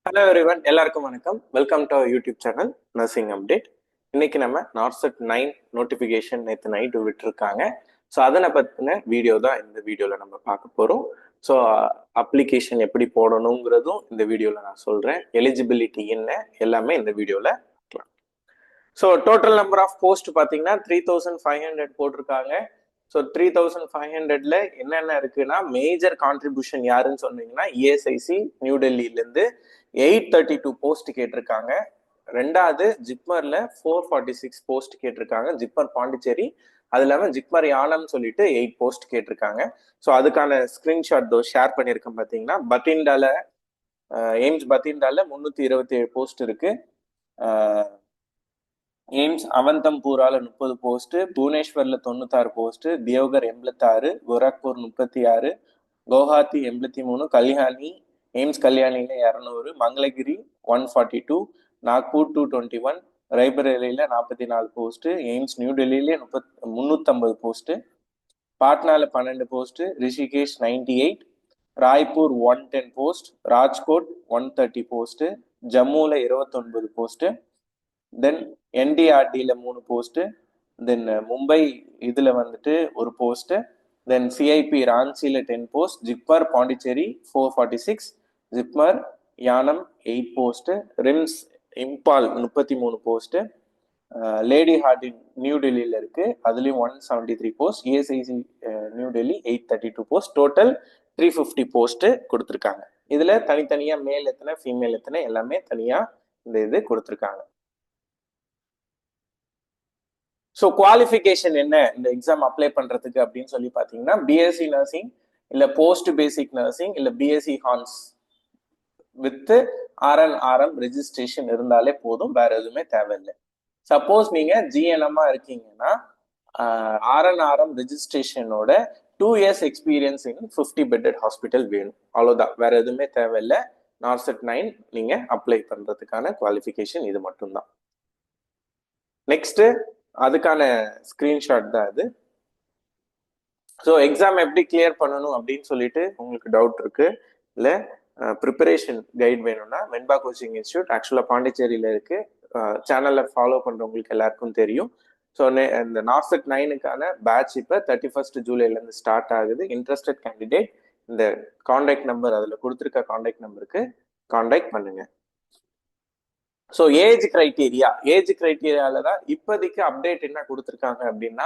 Hello everyone, எல்லாருக்கும் வணக்கம். Welcome to YouTube channel nursing update. இன்னைக்கு நம்ம நார்செட் 9 நோட்டிஃபிகேஷன் நேற்று நைட்டு விட்டுருக்காங்க. ஸோ அதனை பற்றின வீடியோ தான் இந்த வீடியோவில் நம்ம பார்க்க போகிறோம். ஸோ அப்ளிகேஷன் எப்படி போடணுங்கிறதும் இந்த வீடியோவில் நான் சொல்கிறேன். எலிஜிபிலிட்டி என்ன எல்லாமே இந்த வீடியோவில் பார்க்கலாம். So total number of post பார்த்தீங்கன்னா 3500 போட்டிருக்காங்க. ஸோ 3500ல என்னென்ன இருக்குன்னா, மேஜர் கான்ட்ரிபியூஷன் யாருன்னு சொன்னீங்கன்னா இஎஸ்ஐசி நியூ டெல்லியிலேருந்து 832 போஸ்ட் கேட்டிருக்காங்க. ரெண்டாவது ஜிப்மர்ல 446 போஸ்ட் கேட்டிருக்காங்க, ஜிப்மர் பாண்டிச்சேரி. அது இல்லாமல் ஜிப்மர் யானம் சொல்லிட்டு 8 போஸ்ட் கேட்டிருக்காங்க. ஸோ அதுக்கான ஸ்கிரீன்ஷாட் ஷேர் பண்ணியிருக்கேன். பார்த்தீங்கன்னா பத்திண்டால எய்ம்ஸ் பத்திண்டால 327 போஸ்ட் இருக்கு. எய்ம்ஸ் அவந்தம்பூரால 30 போஸ்ட், புவனேஸ்வர்ல 96 போஸ்ட், தியோகர் 86, கோரக்பூர் 36, கவுஹாத்தி 83, கல்யாணி எய்ம்ஸ் கல்யாணியில 200, மங்களகிரி 142, நாக்பூர் 221, ரைபரேலியில 44 போஸ்ட், எய்ம்ஸ் நியூ டெல்லியில 350 போஸ்ட், பாட்னால 12 post, Rishikesh 98, Raipur 110 post, Rajkot 130 post, ஜம்முல 29 போஸ்ட், தென் என்டிஆர்டியில் 3 போஸ்ட், தென் மும்பை இதில் வந்துட்டு ஒரு போஸ்ட், தென் சிஐபி ராஞ்சியில் 10 post, JIPMER Pondicherry 446, JIPMER Yanam 8 post, RIMS Imphal 33 post, lady Hardinge new டெல்லியில் இருக்கு, அதுலேயும் 173 post, ESIC new Delhi 832 post, total 350 post கொடுத்துருக்காங்க. இதில் தனித்தனியாக மேல் எத்தனை ஃபீமேல் எத்தனை எல்லாமே தனியாக இந்த இது கொடுத்துருக்காங்க. ஸோ குவாலிஃபிகேஷன் என்ன இந்த எக்ஸாம் அப்ளை பண்றதுக்கு அப்படின்னு சொல்லி பார்த்தீங்கன்னா, பிஎஸ்சி நர்சிங் இல்லை போஸ்ட் பேசிக் நர்சிங் இல்லை BSc Hans with RNRM registration இருந்தாலே போதும், வேற எதுவுமே தேவையில்லை. சப்போஸ் நீங்க ஜிஎன்எம்மா இருக்கீங்கன்னா RNRM ரெஜிஸ்ட்ரேஷனோட 2 years experience in 50 bedded hospital வேணும், அவ்வளோதான், வேற எதுவுமே தேவையில்லை. நார்செட் 9 நீங்க அப்ளை பண்றதுக்கான குவாலிஃபிகேஷன் இது மட்டும்தான். நெக்ஸ்ட் அதுக்கான ஸ்கிரீன்ஷாட் தான் அது. ஸோ எக்ஸாம் எப்படி கிளியர் பண்ணணும் அப்படின்னு சொல்லிட்டு உங்களுக்கு டவுட் இருக்கு இல்லை, ப்ரிப்பரேஷன் கைட் வேணும்னா வெண்பா கோச்சிங் இன்ஸ்டியூட் ஆக்சுவலாக பாண்டிச்சேரியில் இருக்கு. சேனலில் ஃபாலோ பண்ணுறவங்களுக்கு எல்லாருக்கும் தெரியும். ஸோ இந்த நார்செட் 9க்கான பேட்ச் இப்போ 31 ஜூலைலேருந்து ஸ்டார்ட் ஆகுது. இன்ட்ரெஸ்டட் கேண்டிடேட் இந்த கான்டாக்ட் நம்பர் அதில் கொடுத்துருக்க கான்டாக்ட் நம்பருக்கு கான்டாக்ட் பண்ணுங்க. ஸோ ஏஜ் கிரைட்டீரியால தான் இப்போதைக்கு அப்டேட் என்ன கொடுத்துருக்காங்க அப்படின்னா,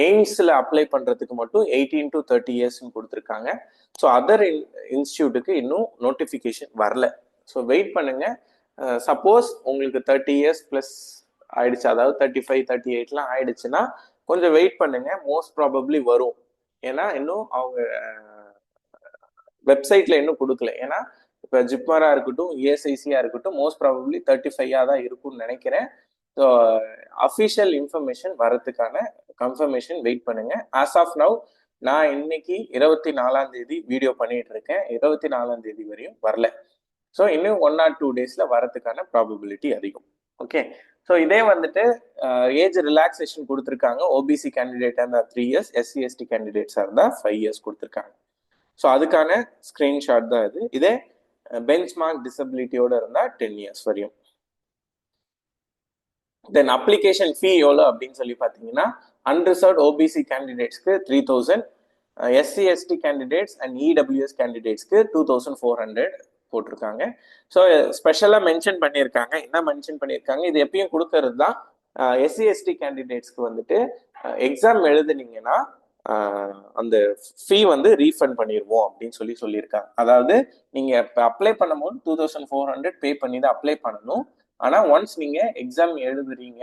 எய்ம்ஸ்ல அப்ளை பண்றதுக்கு மட்டும் 18 to 30 years கொடுத்துருக்காங்க. ஸோ அதர் இன்ஸ்டியூட்டுக்கு இன்னும் நோட்டிஃபிகேஷன் வரல. ஸோ வெயிட் பண்ணுங்க. சப்போஸ் உங்களுக்கு 30 years பிளஸ் ஆயிடுச்சு, அதாவது 35 38லாம் ஆயிடுச்சுன்னா கொஞ்சம் வெயிட் பண்ணுங்க, மோஸ்ட் ப்ராபப்ளி வரும். ஏன்னா இன்னும் அவங்க வெப்சைட்ல இன்னும் கொடுக்கல. ஏன்னா இப்போ ஜிப்மரா இருக்கட்டும் இஎஸ்ஐசியா இருக்கட்டும் மோஸ்ட் ப்ராபப்ளி 35 தான் இருக்கும்னு நினைக்கிறேன். ஸோ அஃபிஷியல் இன்ஃபர்மேஷன் வரதுக்கான கன்ஃபர்மேஷன் வெயிட் பண்ணுங்க. ஆஸ் ஆஃப் நவ் நான் இன்னைக்கு 24ஆம் தேதி வீடியோ பண்ணிட்டு இருக்கேன், 24ஆம் தேதி வரையும் வரல. ஸோ இன்னும் 1 or 2 daysல வரதுக்கான ப்ராபபிலிட்டி அதிகம். ஓகே, ஸோ இதே வந்துட்டு ஏஜ் ரிலாக்ஸேஷன் கொடுத்துருக்காங்க. ஓபிசி கேண்டிடேட்டாக இருந்தால் 3 years, எஸ்சி எஸ்டி கேண்டிடேட்ஸாக இருந்தால் 5 years கொடுத்துருக்காங்க. ஸோ அதுக்கான ஸ்கிரீன்ஷாட் தான் இது. இதே பெஞ்ச்மார்க் டிசபிலிட்டியோட இருந்தால் 10 years வரையும். தென் அப்ளிகேஷன் ஃபீ எவ்வளோ அப்படின்னு சொல்லி பார்த்தீங்கன்னா, அன்ரிசர்வ்ட் ஓபிசி கேண்டிடேட்ஸ்க்கு 3000, SC ST candidates and EWS கேண்டிடேட்ஸ்க்கு 2400 போட்டிருக்காங்க. ஸோ ஸ்பெஷலாக மென்ஷன் பண்ணியிருக்காங்க. என்ன மென்ஷன் பண்ணியிருக்காங்க, இது எப்பயும் கொடுக்கறது தான். எஸ்சி எஸ்டி கேண்டிடேட்ஸ்க்கு வந்துட்டு எக்ஸாம் எழுதுனீங்கன்னா அந்த ஃபீ வந்து ரீஃபண்ட் பண்ணிடுவோம் அப்படின்னு சொல்லியிருக்காங்க. அதாவது நீங்க இப்போ அப்ளை பண்ணும்போது 2400 பே பண்ணி தான் அப்ளை பண்ணணும். ஆனா ஒன்ஸ் நீங்க எக்ஸாம் எழுதுறீங்க,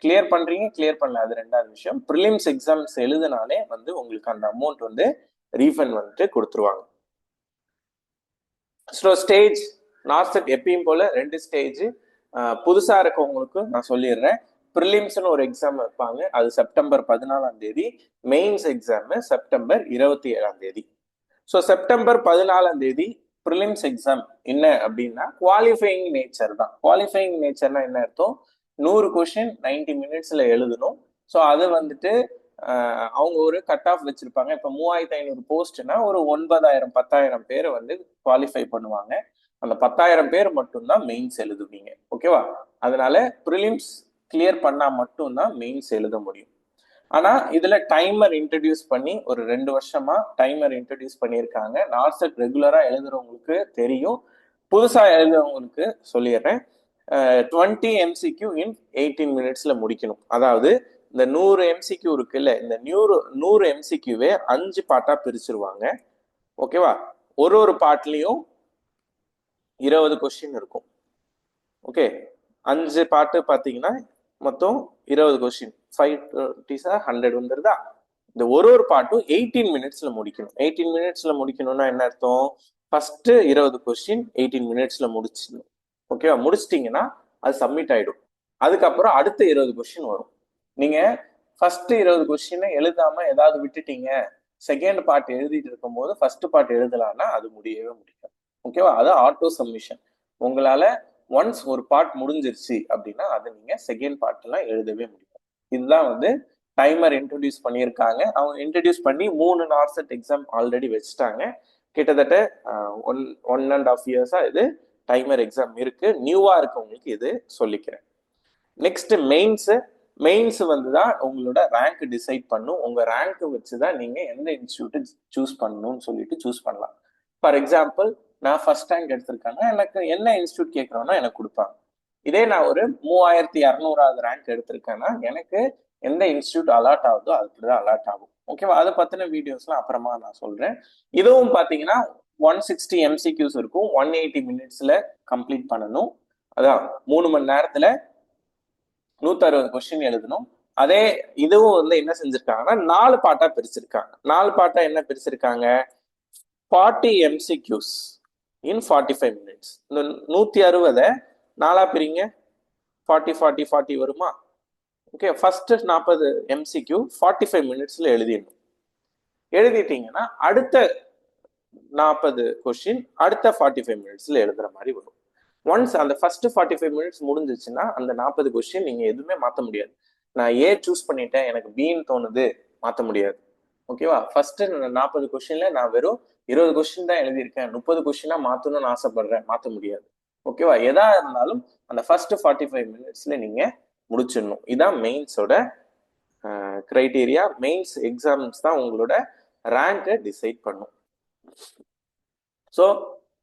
கிளியர் பண்றீங்க, கிளியர் பண்ணல அது ரெண்டாவது விஷயம். ப்ரிலிம்ஸ் எக்ஸாம்ஸ் எழுதுனாலே வந்து உங்களுக்கு அந்த அமௌண்ட் வந்து ரீஃபண்ட் வந்துட்டு கொடுத்துருவாங்க. ஸோ ஸ்டேஜ் நார்செட் எப்பயும் போல 2 ஸ்டேஜ். புதுசா இருக்கவங்களுக்கு நான் சொல்லிடுறேன், ப்ரிலிம்ஸ்னு ஒரு எக்ஸாம் வைப்பாங்க, அது செப்டம்பர் 14ஆம் தேதி. மெயின்ஸ் எக்ஸாம் செப்டம்பர் 27ஆம் தேதி. ஸோ செப்டம்பர் 14ஆம் தேதி ப்ரிலிம்ஸ் எக்ஸாம் என்ன அப்படின்னா குவாலிஃபைங் நேச்சர் தான். குவாலிஃபைங் நேச்சர்னா என்ன அர்த்தம், 100 கொஸ்டின் 90 minutesல எழுதணும். ஸோ அது வந்துட்டு அவங்க ஒரு கட் ஆஃப் வச்சிருப்பாங்க. இப்போ 3500 போஸ்ட்னா ஒரு 9000 10,000 பேரை வந்து குவாலிஃபை பண்ணுவாங்க. அந்த 10,000 பேர் மட்டும்தான் மெயின்ஸ் எழுதுவீங்க. ஓகேவா? அதனால ப்ரிலிம்ஸ் கிளியர் பண்ணா மட்டும்தான் மெயின்ஸ் எழுத முடியும். ஆனா இதுல டைமர் இன்ட்ரடியூஸ் பண்ணி ஒரு 2 வருஷமா டைமர் இன்ட்ரடியூஸ் பண்ணியிருக்காங்க. நார்செட் ரெகுலரா எழுதுறவங்களுக்கு தெரியும். புதுசா எழுதுறவங்களுக்கு சொல்லிடுறேன். 20 MCQ இன் 18 மினிட்ஸ்ல முடிக்கணும். அதாவது இந்த 100 MCQ இருக்குல்ல, இந்த 100 MCQவே 5 பார்ட்டா பிரிச்சிருவாங்க. ஓகேவா? ஒரு பார்ட்லயும் 20 கொஸ்டின் இருக்கும். ஓகே, 5 பார்ட்டு பாத்தீங்கன்னா மொத்தம் 20 கொஸ்டின், 5 வந்துருதா? இந்த ஒரு பார்ட்டும் 18 மினிட்ஸ்ல முடிக்கணும். 18 மினிட்ஸ்ல முடிக்கணும்னா என்ன அர்த்தம்? ஃபர்ஸ்ட் 20 கொஸ்டின் 18 மினிட்ஸ்ல முடிச்சிடணும். ஓகேவா? முடிச்சிட்டீங்கன்னா அது சப்மிட் ஆயிடும். அதுக்கப்புறம் அடுத்த 20 கொஸ்டின் வரும். நீங்க ஃபர்ஸ்ட் 20 கொஸ்டினை எழுதாம ஏதாவது விட்டுட்டீங்க, செகண்ட் பார்ட் எழுதிட்டு இருக்கும் போது ஃபர்ஸ்ட் பார்ட் எழுதலாம்னா அது முடியவே முடியாது. ஓகேவா? அது ஆட்டோ சப்மிஷன். உங்களால ஒன்ஸ் ஒரு பார்ட் முடிஞ்சிருச்சு அப்படின்னா அதை நீங்க செகண்ட் பார்ட் எல்லாம் எழுதவே முடியாது. இதுதான் வந்து டைமர் இன்ட்ரடியூஸ் பண்ணியிருக்காங்க. அவங்க இன்ட்ரடியூஸ் பண்ணி 3 நார்செட் எக்ஸாம் ஆல்ரெடி வச்சுட்டாங்க. கிட்டத்தட்ட 1.5 இயர்ஸா இது டைமர் எக்ஸாம் இருக்கு. நியூவா இருக்கவங்களுக்கு இது சொல்லிக்கிறேன். நெக்ஸ்ட் மெயின்ஸ் வந்து தான் உங்களோட ரேங்க் டிசைட் பண்ணும். உங்க ரேங்க் வச்சுதான் நீங்க எந்த இன்ஸ்டியூட் சூஸ் பண்ணணும்னு சொல்லிட்டு சூஸ் பண்ணலாம். ஃபார் எக்ஸாம்பிள், நான் ஃபர்ஸ்ட் ரேங்க் எடுத்திருக்கேன்னா எனக்கு என்ன இன்ஸ்டியூட் கேட்கறோம்னா எனக்கு கொடுப்பாங்க. இதே நான் ஒரு 3200வது ரேங்க் எடுத்திருக்கேன்னா எனக்கு எந்த இன்ஸ்டியூட் அலாட் ஆகுதோ அதுதான் அலாட் ஆகும். ஓகேவா? அதை பத்தின வீடியோஸ்லாம் அப்புறமா நான் சொல்றேன். இதுவும் பாத்தீங்கன்னா 160 MCQs இருக்கும். 180 மினிட்ஸ்ல கம்ப்ளீட் பண்ணணும். அதான் 3 மணி நேரத்துல 160 கொஸ்டின் எழுதணும். அதே இதுவும் வந்து என்ன செஞ்சிருக்காங்கன்னா 4 பார்ட்டா பிரிச்சிருக்காங்க. 4 பார்ட்டா என்ன பிரிச்சிருக்காங்க? 40 MCQs இன் 45 மினிட்ஸ். இந்த 160 4ஆ பிரிங்க, 40 வருமா? ஓகே, ஃபர்ஸ்ட் 40 MCQ 45 மினிட்ஸ்ல எழுதிடணும். எழுதிட்டீங்கன்னா அடுத்த 40 கொஸ்டின் அடுத்த 45 மினிட்ஸ்ல எழுதுற மாதிரி வரும். ஒன்ஸ் அந்த ஃபர்ஸ்ட் 45 மினிட்ஸ் முடிஞ்சிச்சுன்னா அந்த 40 கொஸ்டின் நீங்க எதுவுமே மாற்ற முடியாது. நான் ஏ சூஸ் பண்ணிட்டேன், எனக்கு பின்னு தோணுது, மாற்ற முடியாது. ஓகேவா? ஃபர்ஸ்ட் 40 கொஸ்டின்ல நான் வெறும் 20 கொஸ்டின் தான் எழுதியிருக்கேன், 30 கொஸ்டினா மாற்றணும்னு ஆசைப்படுறேன், மாற்ற முடியாது. ஓகேவா? எதா இருந்தாலும் அந்த ஃபர்ஸ்ட் 45 மினிட்ஸ்ல நீங்க முடிச்சிடணும். இதான் மெயின்ஸோட கிரைட்டீரியா. மெயின்ஸ் எக்ஸாம்ஸ் தான் உங்களோட ரேங்கை டிசைட் பண்ணும். ஸோ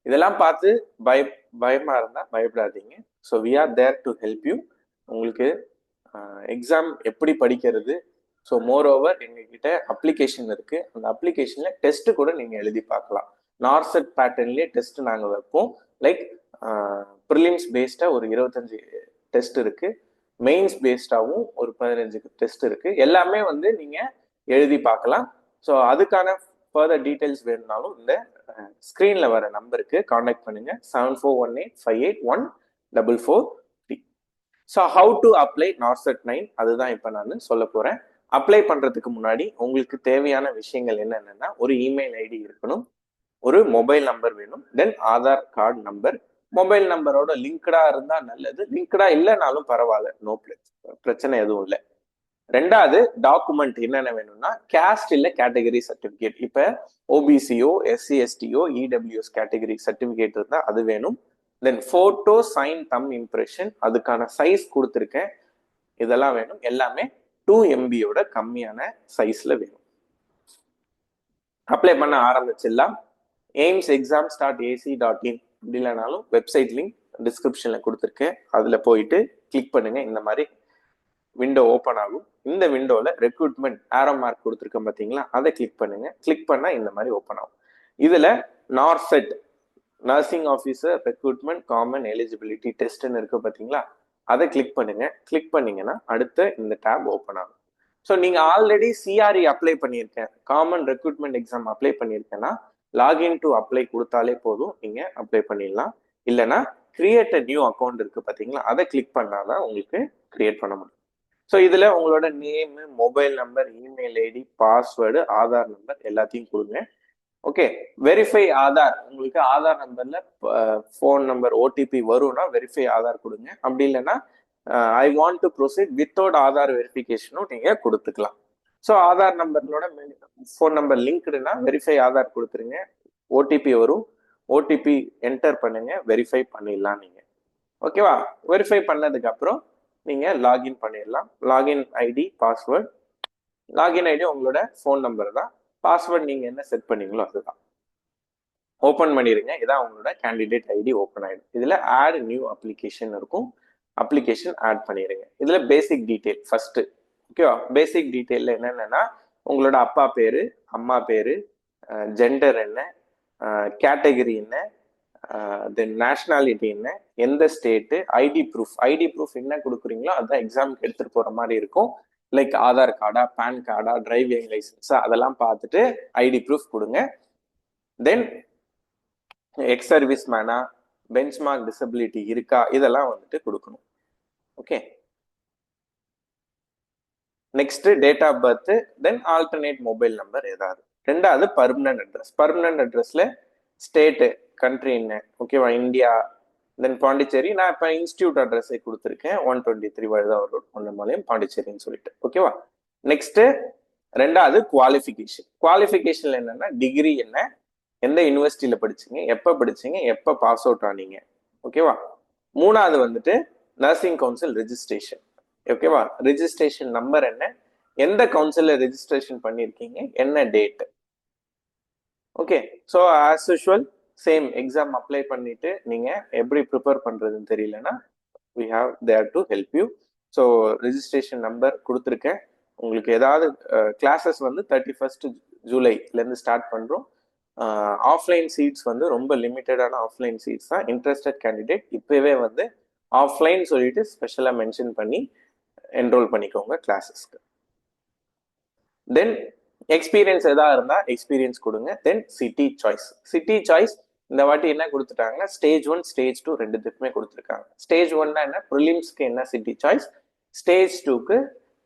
இதெல்லாம் பார்த்து பயமா இருந்தா பயப்படாதீங்க. So we are there to help you. உங்களுக்கு எக்ஸாம் எப்படி படிக்கிறது, ஸோ மோர் ஓவர் எங்ககிட்ட அப்ளிகேஷன் இருக்கு. அந்த அப்ளிகேஷன்ல டெஸ்ட் கூட நீங்க எழுதி பார்க்கலாம். நார்செட் பேட்டர்ன்லேயே டெஸ்ட் நாங்கள் வைப்போம். லைக் ப்ரிலிம்ஸ் பேஸ்டா ஒரு 25 டெஸ்ட் இருக்கு, மெயின்ஸ் பேஸ்டாவும் ஒரு 15 டெஸ்ட் இருக்கு. எல்லாமே வந்து நீங்க எழுதி பார்க்கலாம். ஸோ அதுக்கான ஃபர்தர் டீடைல்ஸ் வேணும்னாலும் இந்த ஸ்கிரீன்ல வர நம்பருக்கு கான்டாக்ட் பண்ணுங்க. 7418581443. So how to apply NORCET 9 அதுதான் இப்போ நான் சொல்ல போறேன். அப்ளை பண்றதுக்கு முன்னாடி உங்களுக்கு தேவையான விஷயங்கள் என்னென்னா, ஒரு இமெயில் ஐடி இருக்கணும், ஒரு மொபைல் நம்பர் வேணும், தென் ஆதார் கார்டு நம்பர். மொபைல் நம்பரோட லிங்க்டா இருந்தா நல்லது, லிங்க்டா இல்லைனாலும் பரவாயில்ல, நோ பிரச்சனை எதுவும் இல்லை. ரெண்டாவது டாக்குமெண்ட் என்னென்ன வேணும்னா, கேஸ்ட் இல்ல கேட்டகரி சர்டிபிகேட். இப்ப ஓபிசியோ எஸ்சி எஸ்டியோ இடபிள்யூஎஸ் கேட்டகரி சர்டிபிகேட் இருந்தா அது வேணும். தென் போட்டோ சைன் தம் இம்ப்ரெஷன், அதுக்கான சைஸ் கொடுத்துருக்கேன், இதெல்லாம் வேணும். எல்லாமே 2 MBயோட கம்மியான சைஸ்ல வேணும். அப்ளை பண்ண ஆரம்பிச்சிடலாம். aimsexamstart.ac.in அப்படி இல்லைனாலும் வெப்சைட் லிங்க் டிஸ்கிரிப்ஷன்ல கொடுத்துருக்கேன், அதுல போயிட்டு கிளிக் பண்ணுங்க. இந்த மாதிரி விண்டோ ஓப்பன் ஆகும். இந்த விண்டோல ரெக்ரூட்மெண்ட் ஆரோ மார்க் கொடுத்துருக்கேன் பார்த்தீங்களா, அதை கிளிக் பண்ணுங்க. கிளிக் பண்ணா இந்த மாதிரி ஓப்பன் ஆகும். இதுல NORCET nursing officer recruitment common eligibility டெஸ்ட்னு இருக்கு பார்த்தீங்களா, அதை கிளிக் பண்ணுங்க. கிளிக் பண்ணீங்கன்னா அடுத்த இந்த டேப் ஓப்பன் ஆகும். ஸோ நீங்க ஆல்ரெடி சிஆர்இ அப்ளை பண்ணியிருக்கேன், காமன் ரெக்ரூட்மெண்ட் எக்ஸாம் அப்ளை பண்ணியிருக்கேன்னா லாகின் டு அப்ளை கொடுத்தாலே போதும், நீங்க அப்ளை பண்ணிடலாம். இல்லைன்னா கிரியேட் அ நியூ அக்கௌண்ட் இருக்கு பார்த்தீங்களா, அதை கிளிக் பண்ணாதான் உங்களுக்கு கிரியேட் பண்ண முடியும். ஸோ இதுல உங்களோட name, mobile number, email ID, password, Aadhaar number எல்லாத்தையும் கொடுங்க. Okay, verify Aadhaar. உங்களுக்கு ஆதார் நம்பர்ல ஃபோன் நம்பர் ஓடிபி வரும்னா வெரிஃபை ஆதார் கொடுங்க. அப்படி இல்லைன்னா I want to proceed without Aadhaar வெரிஃபிகேஷனும் நீங்க கொடுத்துக்கலாம். ஸோ ஆதார் நம்பர்களோட ஃபோன் நம்பர் லிங்க்டுனா வெரிஃபை ஆதார் கொடுத்துருங்க, ஓடிபி வரும். ஓடிபி என்டர் பண்ணுங்க, வெரிஃபை பண்ணிடலாம் நீங்க. ஓகேவா? வெரிஃபை பண்ணதுக்கு அப்புறம் நீங்க லாகின் பண்ணிடலாம். Login ID, password. Login ID உங்களோட ஃபோன் நம்பர் தான். பாஸ்வேர்ட் நீங்க என்ன செட் பண்ணீங்களோ அதுதான். ஓப்பன் பண்ணிடுங்க. இதான் உங்களோட கேண்டிடேட் ஐடி ஓப்பன் ஆயிடும். இதுல ஆட் நியூ அப்ளிகேஷன் இருக்கும். அப்ளிகேஷன் ஆட் பண்ணிடுங்க. இதுல பேசிக் டீடைல் ஃபர்ஸ்ட். ஓகேவா? பேசிக் டீடைல்ல என்னென்னா உங்களோட அப்பா பேரு, அம்மா பேரு, ஜெண்டர் என்ன, கேட்டகரி என்ன, தென் நேஷனாலிட்டி என்ன, எந்த ஸ்டேட்டு, ஐடி ப்ரூஃப் என்ன கொடுக்குறீங்களோ அதுதான் எக்ஸாமுக்கு எடுத்துட்டு போற மாதிரி இருக்கும். லைக் ஆதார் கார்டா, பேன் கார்டா, டிரைவிங் லைசன்ஸா, அதெல்லாம் பார்த்துட்டு ஐடி ப்ரூஃப் கொடுங்க. தென் எக்ஸ் சர்வீஸ் மேனா, பெஞ்ச்மார்க் டிசபிலிட்டி இருக்கா, இதெல்லாம் வந்துட்டு கொடுக்கணும். Okay. Next date of birth, then alternate mobile number ஏதாவது. ரெண்டாவது பர்மனன்ட் அட்ரஸ். பர்மனன்ட் அட்ரஸ்ல ஸ்டேட்டு, கண்ட்ரி என்ன, ஓகேவா, இந்தியா, தென் பாண்டிச்சேரி. நான் இப்போ இன்ஸ்டியூட் அட்ரஸை கொடுத்துருக்கேன், 123 வழுதாவூர் ரோட், பொன்னம்பாளையம், பாண்டிச்சேரின்னு சொல்லிட்டு. ஓகேவா? நெக்ஸ்ட் ரெண்டாவது குவாலிஃபிகேஷன். குவாலிஃபிகேஷன்ல என்னன்னா டிகிரி என்ன, எந்த யூனிவர்சிட்டியில படிச்சீங்க, எப்போ படிச்சீங்க, எப்போ பாஸ் அவுட் ஆனீங்க. ஓகேவா? மூணாவது வந்துட்டு நர்சிங் கவுன்சில் ரெஜிஸ்ட்ரேஷன். ஓகேவா? ரெஜிஸ்ட்ரேஷன் நம்பர் என்ன, எந்த கவுன்சில்ல ரெஜிஸ்ட்ரேஷன் பண்ணிருக்கீங்க, என்ன date. Okay. So as usual same exam apply பண்ணிட்டு நீங்க எப்படி ப்ரிப்பேர் பண்றதுன்னு தெரியலன்னா we have there to help you. So registration number கொடுத்துருக்கேன். உங்களுக்கு ஏதாவது கிளாஸஸ் வந்து 31st ஜூலைலேருந்து ஸ்டார்ட் பண்ணுறோம். ஆஃப்லைன் சீட்ஸ் வந்து ரொம்ப லிமிட்டடான ஆஃப்லைன் சீட்ஸ் தான். இன்ட்ரெஸ்டட் கேண்டிடேட் இப்போவே வந்து ஆஃப்லைன் சொல்லிட்டு ஸ்பெஷலாக மென்ஷன் பண்ணி என்ரோல் பண்ணிக்கோங்க கிளாஸஸ்க்கு. தென் எக்ஸ்பீரியன்ஸ் எதாவது இருந்தால் எக்ஸ்பீரியன்ஸ் கொடுங்க. தென் சிட்டி சாய்ஸ். சிட்டி சாய்ஸ் இந்த வாட்டி என்ன கொடுத்துட்டாங்க, ஸ்டேஜ் 1 ஸ்டேஜ் 2 ரெண்டுத்துக்குமே கொடுத்துருக்காங்க. ஸ்டேஜ் 1 என்ன, ப்ரிலிம்ஸ்க்கு என்ன சிட்டி சாய்ஸ், ஸ்டேஜ் 2க்கு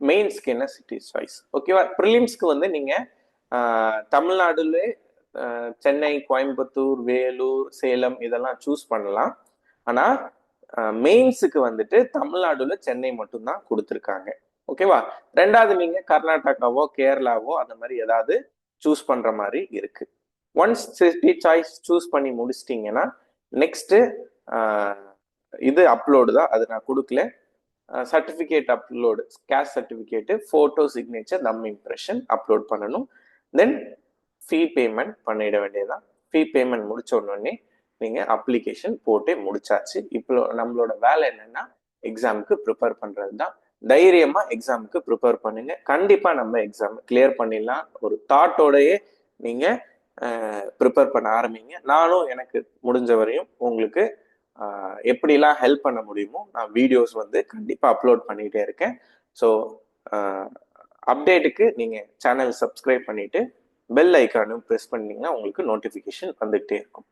மெயின்ஸ்க்கு என்ன சிட்டி சாய்ஸ். ஓகேவா? ப்ரிலிம்ஸ்க்கு வந்து நீங்க தமிழ்நாடுல சென்னை, கோயம்புத்தூர், வேலூர், சேலம் இதெல்லாம் சூஸ் பண்ணலாம். ஆனா மெயின்ஸுக்கு வந்துட்டு தமிழ்நாடுல சென்னை மட்டும்தான் கொடுத்துருக்காங்க. ஓகேவா? ரெண்டாவது நீங்க கர்நாடகாவோ கேரளாவோ அந்த மாதிரி ஏதாவது சூஸ் பண்ற மாதிரி இருக்கு. ஒன்ஸ் சிட்டி சாய்ஸ் சூஸ் பண்ணி முடிச்சிட்டிங்கன்னா நெக்ஸ்ட் இது அப்லோடு தான். அது நான் கொடுக்கல. Certificate upload, cash certificate, photo, signature, தம் இம்ப்ரெஷன் அப்லோட் பண்ணணும். தென் ஃபீ பேமெண்ட் பண்ணிட வேண்டியதுதான். ஃபீ பேமெண்ட் முடிச்ச உடனே நீங்க அப்ளிகேஷன் போட்டே முடிச்சாச்சு. இப்போ நம்மளோட வேலை என்னன்னா எக்ஸாமுக்கு ப்ரிப்பேர் பண்றது தான். தைரியமா எக்ஸாமுக்கு ப்ரிப்பேர் பண்ணுங்க. கண்டிப்பா நம்ம எக்ஸாம் கிளியர் பண்ணிடலாம். ஒரு தாட்டோடயே நீங்க ப்ரிப்பேர் பண்ண ஆரம்பிங்க. நானும் எனக்கு முடிஞ்ச வரையும் உங்களுக்கு எப்படிலாம் ஹெல்ப் பண்ண முடியுமோ நான் வீடியோஸ் வந்து கண்டிப்பா அப்லோட் பண்ணிட்டே இருக்கேன். ஸோ அப்டேட்டுக்கு நீங்க சேனல் சப்ஸ்கிரைப் பண்ணிட்டு பெல் ஐக்கானும் ப்ரெஸ் பண்ணீங்கன்னா உங்களுக்கு நோட்டிஃபிகேஷன் வந்துகிட்டே இருக்கும்.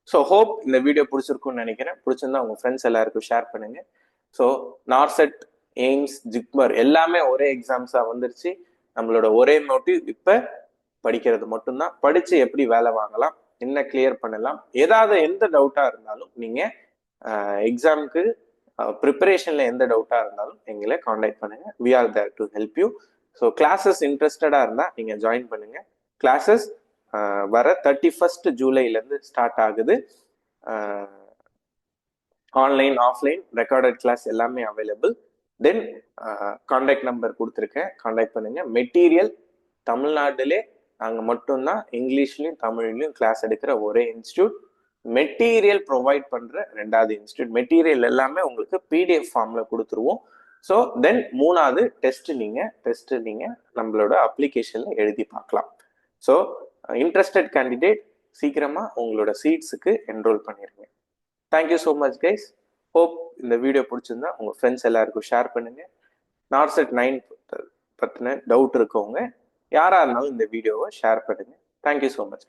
ஸோ ஹோப் இந்த வீடியோ பிடிச்சிருக்கும்னு நினைக்கிறேன். பிடிச்சிருந்தா உங்க ஃப்ரெண்ட்ஸ் எல்லாருக்கும் ஷேர் பண்ணுங்க. ஸோ நார்செட், எய்ம்ஸ், ஜிப்மர் எல்லாமே ஒரே எக்ஸாம்ஸா வந்துருச்சு. நம்மளோட ஒரே மோட்டிவ் இப்ப படிக்கிறது மட்டும்தான். படிச்சு எப்படி வேலை வாங்கலாம், என்ன கிளியர் பண்ணலாம், ஏதாவது எந்த டவுட்டா இருந்தாலும் நீங்க எக்ஸாமுக்கு ப்ரிப்பரேஷன்ல எந்த டவுட்டா இருந்தாலும் எங்களை காண்டாக்ட் பண்ணுங்க. We are there to help you. So classes இன்ட்ரெஸ்டடா இருந்தா நீங்க ஜாயின் பண்ணுங்க. கிளாஸஸ் வர 31st ஜூலைலேருந்து ஸ்டார்ட் ஆகுது. ஆன்லைன், ஆஃப்லைன், ரெக்கார்டட் கிளாஸ் எல்லாமே அவைலபிள். தென் காண்டாக்ட் நம்பர் கொடுத்துருக்கேன், காண்டாக்ட் பண்ணுங்க. மெட்டீரியல் தமிழ்நாட்டிலே நாங்கள் மட்டும்தான் இங்கிலீஷ்லையும் தமிழ்லையும் கிளாஸ் எடுக்கிற ஒரே இன்ஸ்டியூட். மெட்டீரியல் ப்ரொவைட் பண்ற ரெண்டாவது இன்ஸ்டியூட். மெட்டீரியல் எல்லாமே உங்களுக்கு பிடிஎஃப் ஃபார்ம்ல கொடுத்துருவோம். ஸோ தென் மூணாவது டெஸ்ட் நீங்க நம்மளோட அப்ளிகேஷன்ல எழுதி பார்க்கலாம். ஸோ இன்ட்ரெஸ்டட் கேண்டிடேட் சீக்கிரமா உங்களோட சீட்ஸுக்கு என்ரோல் பண்ணிருங்க. Thank you so much guys. Hope இந்த வீடியோ பிடிச்சிருந்தா உங்க ஃப்ரெண்ட்ஸ் எல்லாருக்கும் ஷேர் பண்ணுங்க. நார்செட் 9 பத்தின டவுட் இருக்கவங்க யாரா இருந்தாலும் இந்த வீடியோவை ஷேர் பண்ணுங்க. Thank you so much.